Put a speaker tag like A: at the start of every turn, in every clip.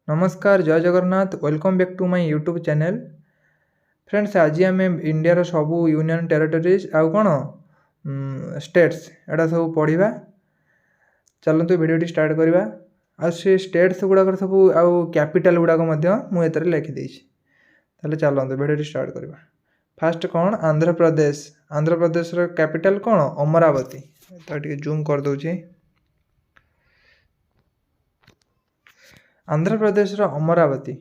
A: नमस्कार जय Jagannath welcome back to my YouTube channel. Friends आज आम इंडिया सबू यूनियन टेरिटरीज आउ कौन स्टेट्स एटा सब पढ़ा। चलतु भिडियो स्टार्ट करवा। आ से स्टेट्स गुड़ाक सब आउ कैपिटल गुड़ाक मुझे लिखिदे। चलतु भिडियो स्टार्ट करवा। फास्ट कौन आंध्र प्रदेश। आंध्र प्रदेश कैपिटल कौन अमरावती। तो जूम कर दूची। आंध्र प्रदेश अमरावती।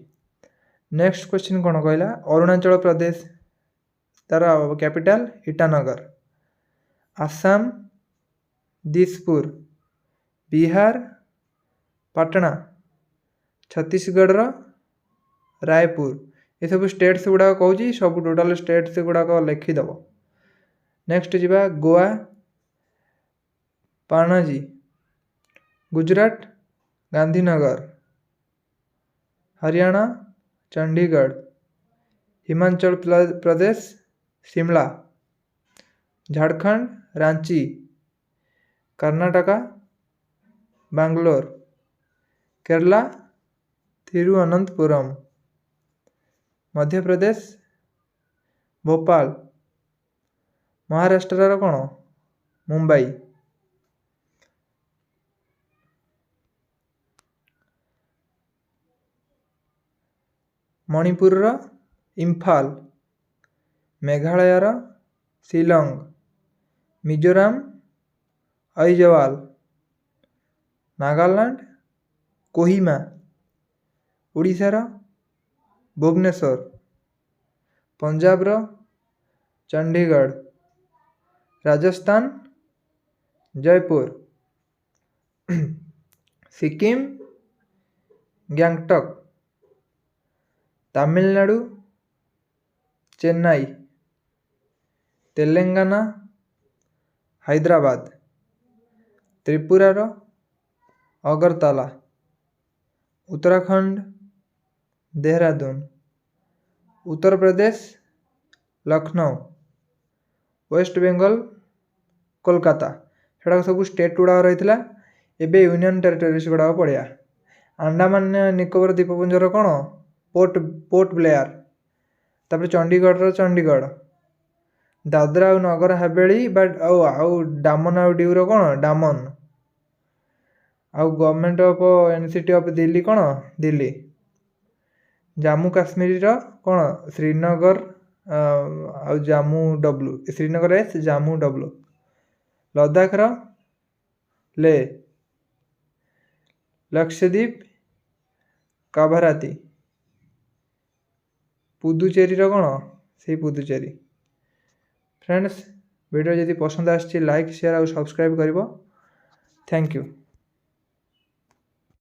A: नेक्स्ट क्वेश्चन कौन कहला अरुणाचल प्रदेश तार कैपिटल ईटानगर। आसाम दिसपुर। बिहार पटना। छत्तीसगढ़ रायपुर। ये सब स्टेट्स गुड़ा कहूँ सब टोटाल स्टेट्स गुड़ाक लिखिदेव। नेक्स्ट जीवा गोवा पाणाजी। गुजरात गांधीनगर। हरियाणा चंडीगढ़। हिमाचल प्रदेश शिमला। झारखंड रांची। कर्नाटका बेंगलोर। केरला तिरुवनंतपुरम। मध्य प्रदेश भोपाल। महाराष्ट्र कौन मुंबई। मणिपुर इम्फाल। मेघालय शिलंग। मिजोराम ऐजवाल। नागालैंड कोहिमा। उड़ीसार भुवनेश्वर। पंजाब चंडीगढ़। राजस्थान जयपुर। सिक्किम गैंगटॉक। तमिलनाडु चेन्नई। तेलंगाना हैदराबाद। त्रिपुरार अगरतला। उत्तराखंड देहरादून। उत्तर प्रदेश लखनऊ। वेस्ट बेंगल कोलकाता। सेटा सब स्टेट गुड़ा रही है। एबे यूनियन टेरिटरीज गुड़ा पढ़िया। अंडमान निकोबर द्वीपपुंजर कौन पोर्ट ब्लेयर। तापर चंडीगढ़ चंडीगढ़। दादरा और नगर हवेली बट आउ डामन आउ डिवर कौन डामन। आउ government of NCT of Delhi कौन दिल्ली। जम्मू काश्मीर कौन श्रीनगर आउ Jammu W Srinagar S Jammu W. Ladakh ले। लक्षद्वीप काभाराती। पुदुचेरी कौन से पुदुचेरी। फ्रेंड्स वीडियो जदि पसंद आछि लाइक शेयर और सब्सक्राइब करिवो। Thank you.